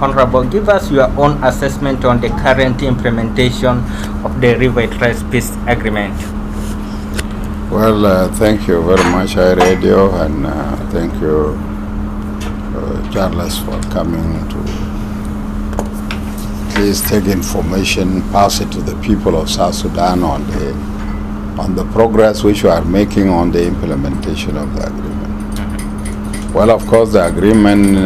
Honorable, give us your own assessment on the current implementation of the Revitalized Peace Agreement. Well, thank you very much, iRadio, and thank you, Charles, for coming to please take information, pass it to the people of South Sudan on the progress which we are making on the implementation of the agreement. Well, of course, the agreement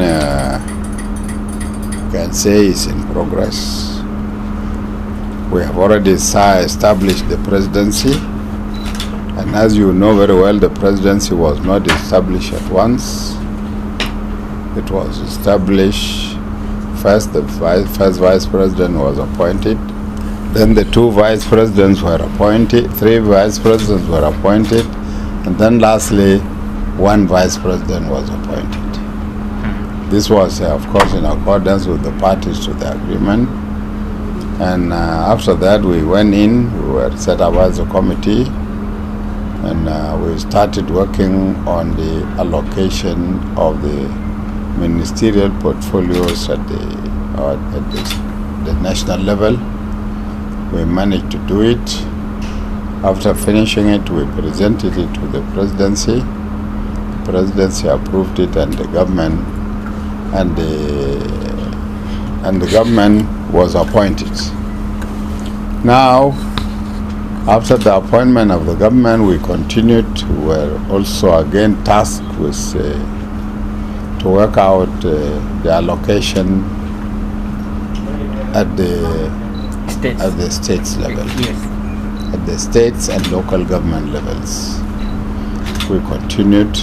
can say is in progress. We have already established the presidency, and as you know very well, the presidency was not established at once. It was established first. The first vice president was appointed, then the two vice presidents were appointed, three vice presidents were appointed, and then lastly, one vice president was appointed. This was, of course, in accordance with the parties to the agreement. And after that, we went in, we were set up as a committee, and we started working on the allocation of the ministerial portfolios at the national level. We managed to do it. After finishing it, we presented it to the presidency. The presidency approved it, and the government and the government was appointed. Now, after the appointment of the government, we continued. We were also again tasked with to work out the allocation at the states level, at the states and local government levels. We continued.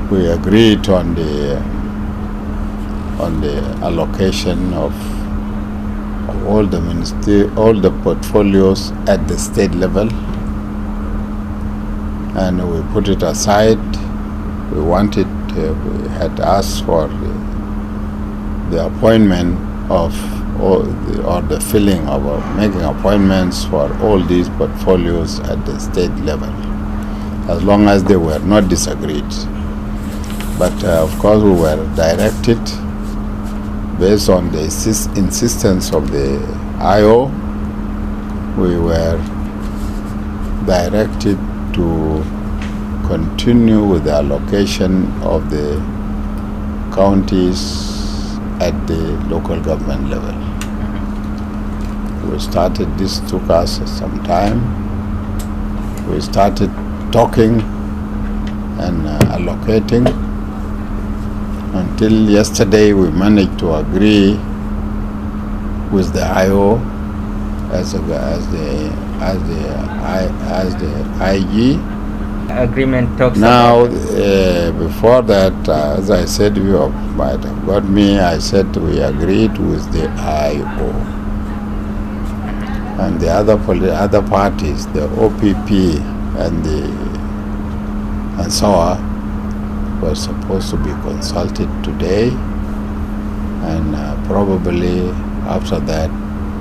We agreed on the allocation of all the portfolios at the state level, and we put it aside. We wanted. We had asked for the appointment of or the filling of making appointments for all these portfolios at the state level, as long as they were not disagreed. But of course, we were directed, based on the insistence of the IO, we were directed to continue with the allocation of the counties at the local government level. We started, this took us some time. We started talking and allocating. Until yesterday, we managed to agree with the IO as the IG. Agreement talks now before that, as I said, you might have got me. I said we agreed with the IO, and the other parties, the OPP and SOA, were supposed to be consulted today, and probably after that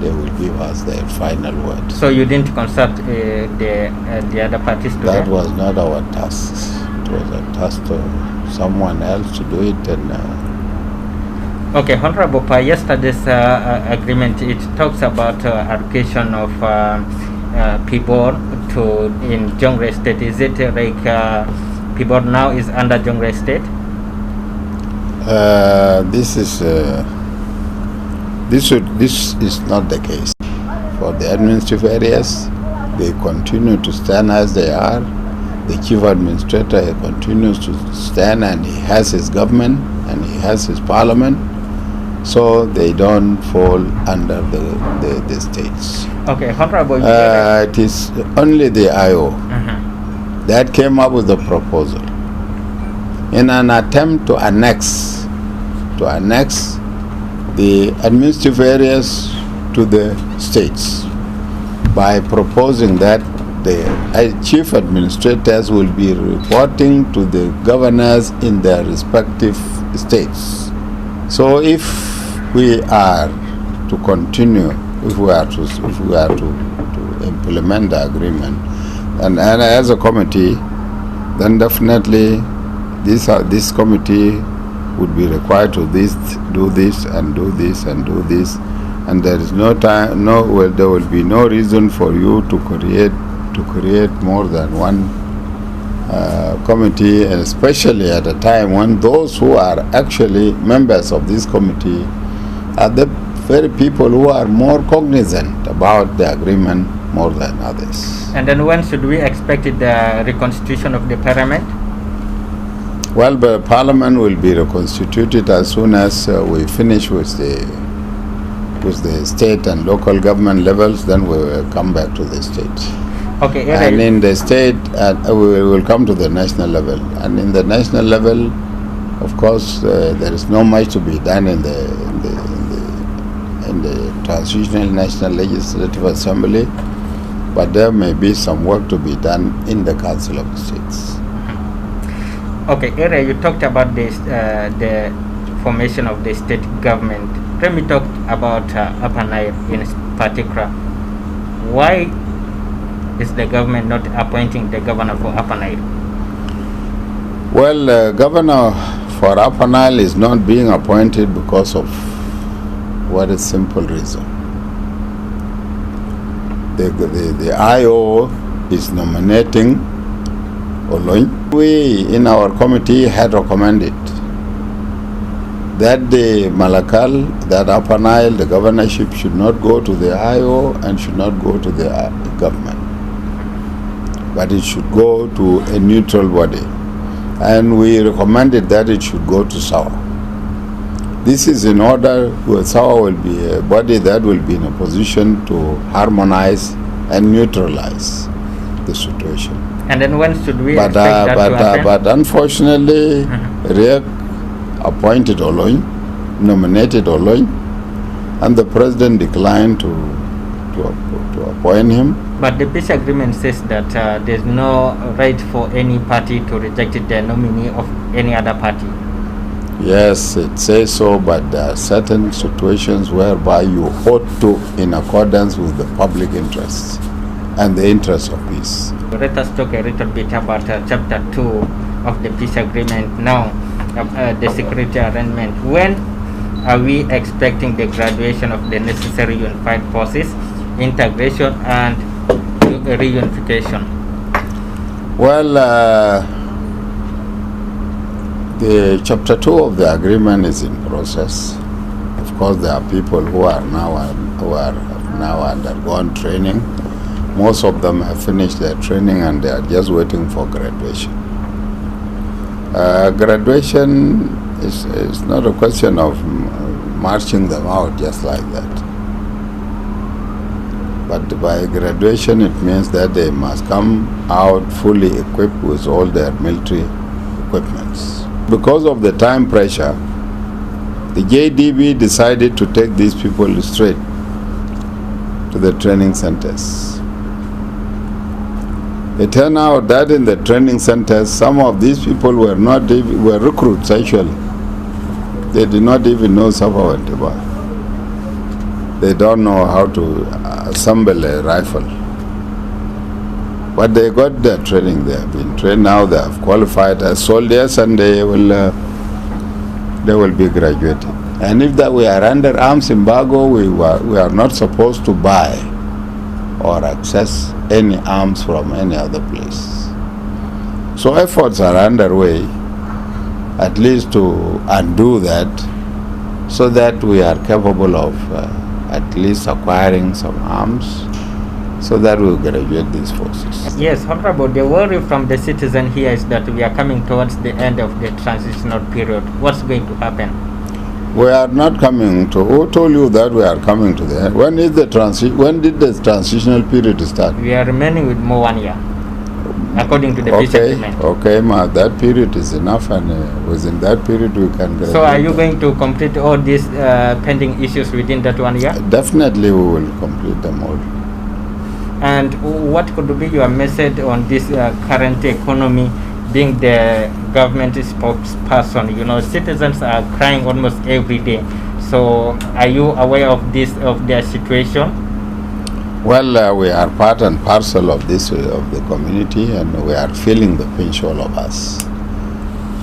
they will give us their final word. So you didn't consult the other parties today? That was not our task. It was a task to someone else to do it. And okay, Honorable, yesterday's agreement, it talks about allocation of people in Jonglei State. Is it like people now is under Jonglei State? This is not the case. For the administrative areas, they continue to stand as they are. The chief administrator continues to stand, and he has his government and he has his parliament, so they don't fall under the states. Okay, Honorable. It is only the IO that came up with the proposal in an attempt to annex the administrative areas to the states by proposing that the chief administrators will be reporting to the governors in their respective states. So if we are to continue, if we are to implement the agreement, and as a committee, then definitely this committee would be required to do this and do this and do this, and there is no time. There will be no reason for you to create more than one committee, and especially at a time when those who are actually members of this committee are the very people who are more cognizant about the agreement more than others. And then when should we expect the reconstitution of the parliament? Well, the parliament will be reconstituted as soon as we finish with the state and local government levels. Then we will come back to the state. Okay. And in the state, we will come to the national level. And in the national level, of course, there is not much to be done in the Transitional National Legislative Assembly, but there may be some work to be done in the Council of the States. Okay, earlier you talked about this, the formation of the state government. Let me talk about Upper Nile in particular. Why is the government not appointing the governor for Upper Nile? Well, governor for Upper Nile is not being appointed because of what a simple reason. The IO is nominating Oloin. We in our committee had recommended that the Malakal, that Upper Nile, the governorship should not go to the IO and should not go to the government, but it should go to a neutral body. And we recommended that it should go to SAWA. This is in order that SAWA will be a body that will be in a position to harmonize and neutralize the situation. And then when should we expect that to happen? But unfortunately, REAC appointed Oloin, nominated Oloin, and the president declined to appoint him. But the peace agreement says that there's no right for any party to reject the nominee of any other party. Yes, it says so, but there are certain situations whereby you ought to, in accordance with the public interests and the interests of peace. Let us talk a little bit about Chapter 2 of the peace agreement now, the security arrangement. When are we expecting the graduation of the necessary unified forces, integration and reunification? Well, the Chapter 2 of the agreement is in process. Of course, there are people who have now undergone training. Most of them have finished their training and they are just waiting for graduation. Graduation is not a question of marching them out just like that. But by graduation, it means that they must come out fully equipped with all their military equipments. Because of the time pressure, the JDB decided to take these people straight to the training centers. It turned out that in the training centers, some of these people were recruits actually. They did not even know Safa and Tiba. They don't know how to assemble a rifle. But they got their training. They have been trained now. They have qualified as soldiers, and they will be graduated. And if that we are under arms embargo, we are not supposed to buy or access any arms from any other place. So efforts are underway, at least to undo that, so that we are capable of at least acquiring some arms, so that we will graduate these forces. Yes, Honorable, the worry from the citizen here is that we are coming towards the end of the transitional period. What's going to happen? We are not coming to. Who told you that we are coming to the end? When did the transitional period start? We are remaining with more 1 year, according to the peace agreement. Okay, that period is enough, and within that period we can graduate. So are you going to complete all these pending issues within that 1 year? Definitely we will complete them all. And what could be your message on this current economy, being the government spokesperson? You know, citizens are crying almost every day. So are you aware of their situation? Well, we are part and parcel of this, of the community, and we are feeling the pinch, all of us.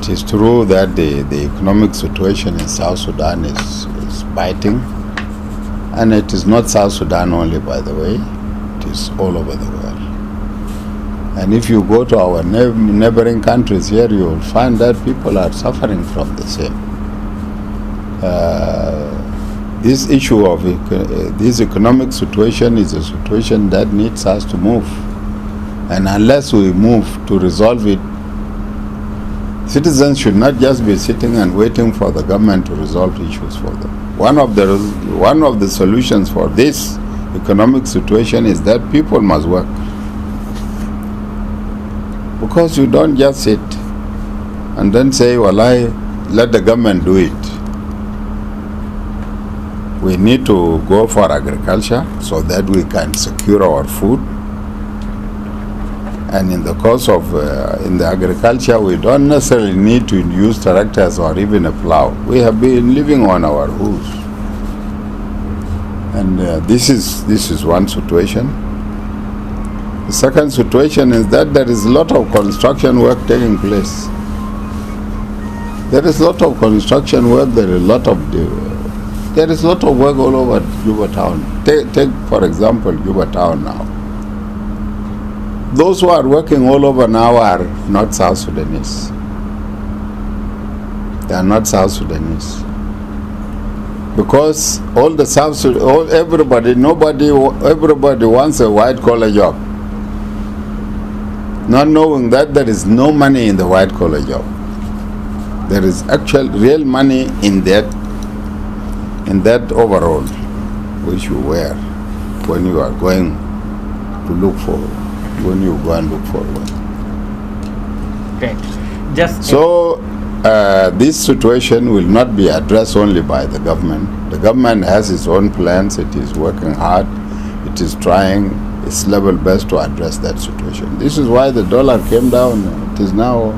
It is true that the economic situation in South Sudan is biting, and it is not South Sudan only, by the way. It is all over the world. And if you go to our neighboring countries here, you will find that people are suffering from the same. This issue of this economic situation is a situation that needs us to move. And unless we move to resolve it, citizens should not just be sitting and waiting for the government to resolve issues for them. One of the solutions for this economic situation is that people must work. Because you don't just sit and then say, well, let the government do it. We need to go for agriculture so that we can secure our food. And in the course of in the agriculture, we don't necessarily need to use tractors or even a plow. We have been living on our hooves. And this is one situation. The second situation is that there is a lot of construction work taking place. There is a lot of construction work. There is a lot of work all over Juba town. Take for example Juba town now. Those who are working all over now are not South Sudanese. They are not South Sudanese. Because everybody wants a white collar job, not knowing that there is no money in the white collar job. There is actual real money in that overall which you wear when you are going to look for, when you go and look for work. Great. So this situation will not be addressed only by the government. The government has its own plans. It is working hard. It is trying its level best to address that situation. This is why the dollar came down. It is now,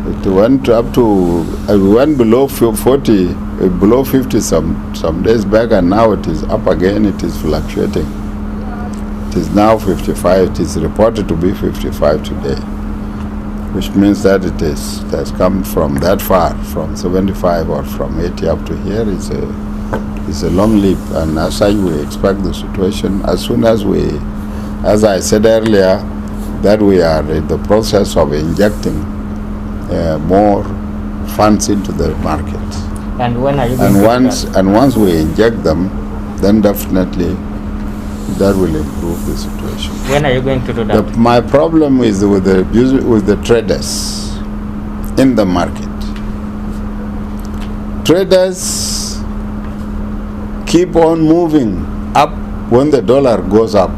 it went up to, we went below 40, below 50 some days back, and now it is up again. It is fluctuating. It is now 55. It is reported to be 55 today, which means that it has come from that far, from 75 or from 80 up to here. It's a long leap, and as such we expect the situation, as soon as as I said earlier, that we are in the process of injecting more funds into the market. And when are you going to do that? And once we inject them, then definitely that will improve the situation. When are you going to do that? My problem is with the traders in the market. Traders keep on moving up when the dollar goes up.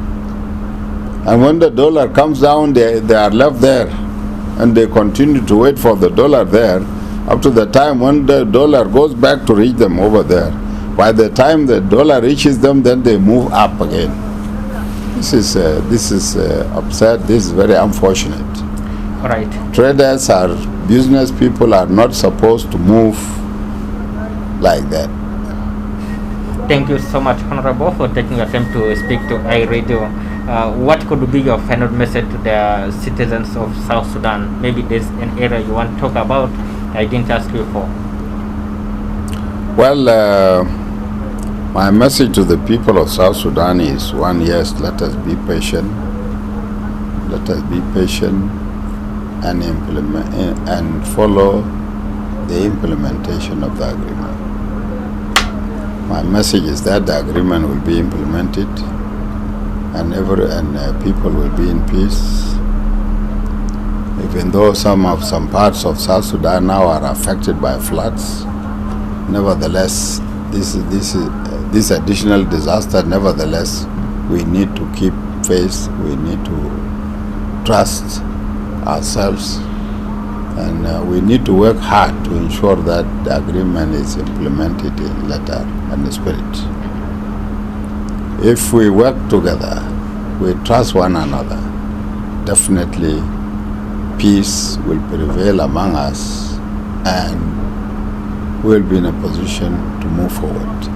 And when the dollar comes down, they are left there. And they continue to wait for the dollar there up to the time when the dollar goes back to reach them over there. By the time the dollar reaches them, then they move up again. This is upset. This is very unfortunate. All right. Traders business people are not supposed to move like that. Thank you so much, Honorable, for taking your time to speak to iRadio. What could be your final message to the citizens of South Sudan? Maybe there's an area you want to talk about I didn't ask you for. Well, my message to the people of South Sudan is one: yes, let us be patient. Let us be patient and implement and follow the implementation of the agreement. My message is that the agreement will be implemented, and people will be in peace. Even though some parts of South Sudan now are affected by floods, nevertheless, this additional disaster, nevertheless, we need to keep faith. We need to trust ourselves, and we need to work hard to ensure that the agreement is implemented in letter and spirit. If we work together, we trust one another, definitely peace will prevail among us, and we'll be in a position to move forward.